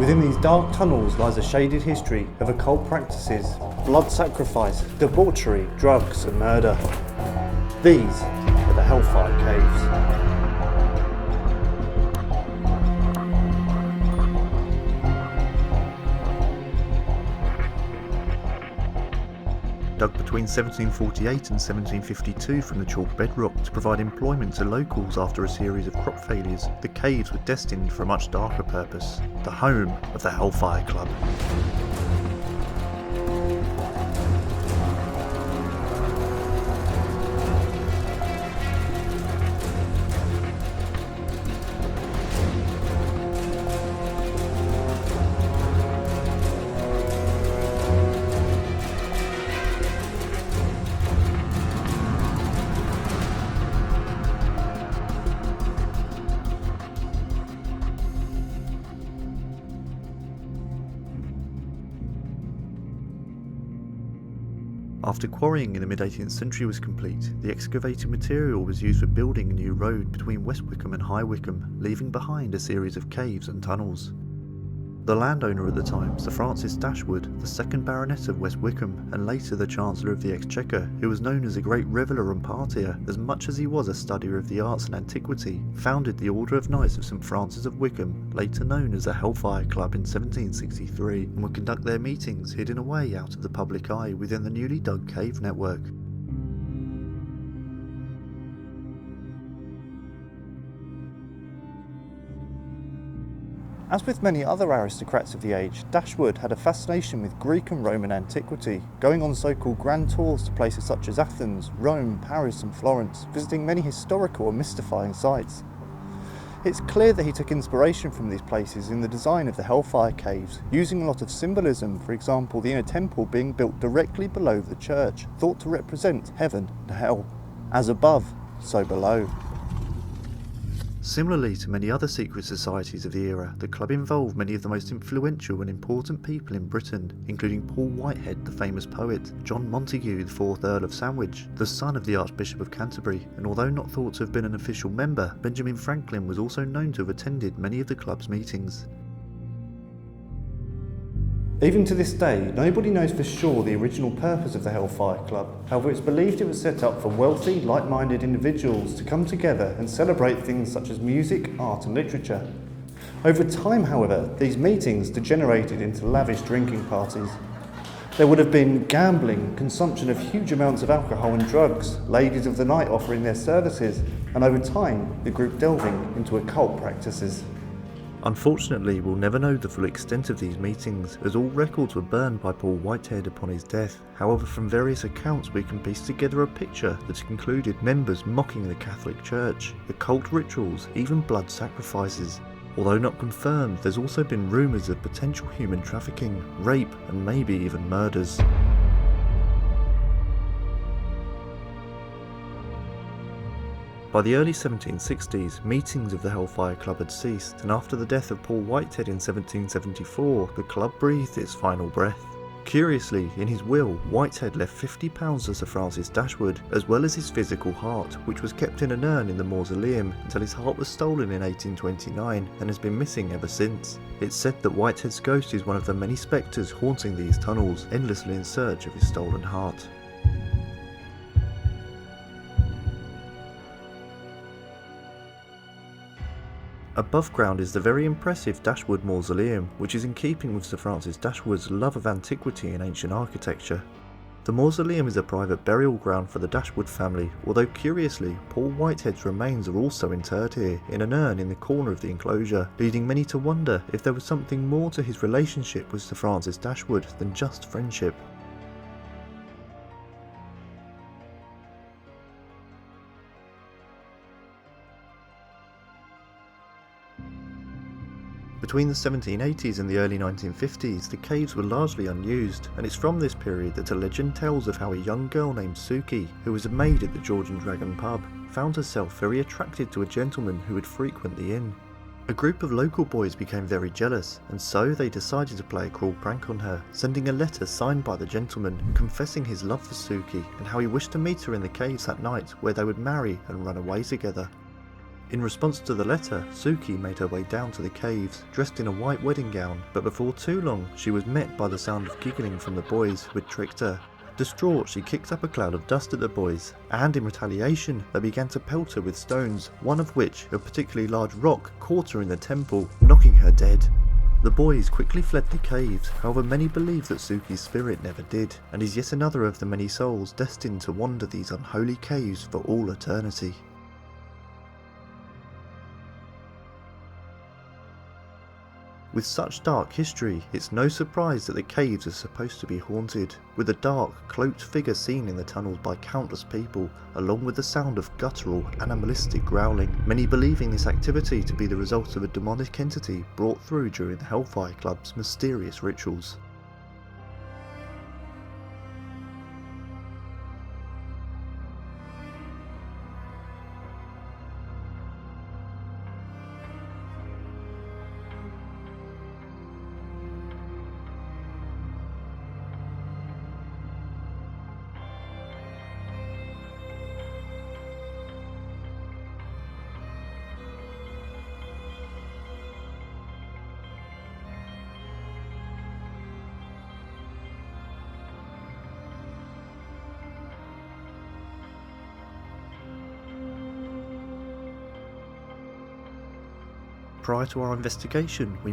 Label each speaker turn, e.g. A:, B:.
A: Within these dark tunnels lies a shaded history of occult practices, blood sacrifice, debauchery, drugs and murder. These are the Hellfire Caves.
B: Dug between 1748 and 1752 from the chalk bedrock to provide employment to locals after a series of crop failures, the caves were destined for a much darker purpose, the home of the Hellfire Club. After quarrying in the mid-18th century was complete, the excavated material was used for building a new road between West Wickham and High Wycombe, leaving behind a series of caves and tunnels. The landowner at the time, Sir Francis Dashwood, the second Baronet of West Wickham and later the Chancellor of the Exchequer, who was known as a great reveller and partier as much as he was a studier of the arts and antiquity, founded the Order of Knights of St Francis of Wickham, later known as the Hellfire Club, in 1763, and would conduct their meetings hidden away out of the public eye within the newly dug cave network.
A: As with many other aristocrats of the age, Dashwood had a fascination with Greek and Roman antiquity, going on so-called grand tours to places such as Athens, Rome, Paris and Florence, visiting many historical and mystifying sites. It's clear that he took inspiration from these places in the design of the Hellfire Caves, using a lot of symbolism, for example the inner temple being built directly below the church, thought to represent heaven and hell. As above, so below.
B: Similarly to many other secret societies of the era, the club involved many of the most influential and important people in Britain, including Paul Whitehead, the famous poet, John Montague, the 4th Earl of Sandwich, the son of the Archbishop of Canterbury, and although not thought to have been an official member, Benjamin Franklin was also known to have attended many of the club's meetings.
A: Even to this day, nobody knows for sure the original purpose of the Hellfire Club. However, it's believed it was set up for wealthy, like-minded individuals to come together and celebrate things such as music, art and literature. Over time, however, these meetings degenerated into lavish drinking parties. There would have been gambling, consumption of huge amounts of alcohol and drugs, ladies of the night offering their services, and over time, the group delving into occult practices.
B: Unfortunately, we'll never know the full extent of these meetings, as all records were burned by Paul Whitehead upon his death. However, from various accounts we can piece together a picture that included members mocking the Catholic Church, occult rituals, even blood sacrifices. Although not confirmed, there's also been rumours of potential human trafficking, rape and maybe even murders. By the early 1760s, meetings of the Hellfire Club had ceased, and after the death of Paul Whitehead in 1774, the club breathed its final breath. Curiously, in his will, Whitehead left £50 to Sir Francis Dashwood, as well as his physical heart, which was kept in an urn in the mausoleum until his heart was stolen in 1829 and has been missing ever since. It's said that Whitehead's ghost is one of the many spectres haunting these tunnels, endlessly in search of his stolen heart. Above ground is the very impressive Dashwood Mausoleum, which is in keeping with Sir Francis Dashwood's love of antiquity and ancient architecture. The mausoleum is a private burial ground for the Dashwood family, although curiously, Paul Whitehead's remains are also interred here, in an urn in the corner of the enclosure, leading many to wonder if there was something more to his relationship with Sir Francis Dashwood than just friendship. Between the 1780s and the early 1950s, the caves were largely unused, and it's from this period that a legend tells of how a young girl named Suki, who was a maid at the George and Dragon pub, found herself very attracted to a gentleman who would frequent the inn. A group of local boys became very jealous, and so they decided to play a cruel prank on her, sending a letter signed by the gentleman, confessing his love for Suki and how he wished to meet her in the caves that night, where they would marry and run away together. In response to the letter, Suki made her way down to the caves, dressed in a white wedding gown, but before too long she was met by the sound of giggling from the boys who had tricked her. Distraught, she kicked up a cloud of dust at the boys, and in retaliation they began to pelt her with stones, one of which, a particularly large rock, caught her in the temple, knocking her dead. The boys quickly fled the caves, however many believe that Suki's spirit never did, and is yet another of the many souls destined to wander these unholy caves for all eternity. With such dark history, it's no surprise that the caves are supposed to be haunted, with a dark, cloaked figure seen in the tunnels by countless people, along with the sound of guttural, animalistic growling, many believing this activity to be the result of a demonic entity brought through during the Hellfire Club's mysterious rituals. Prior to our investigation, we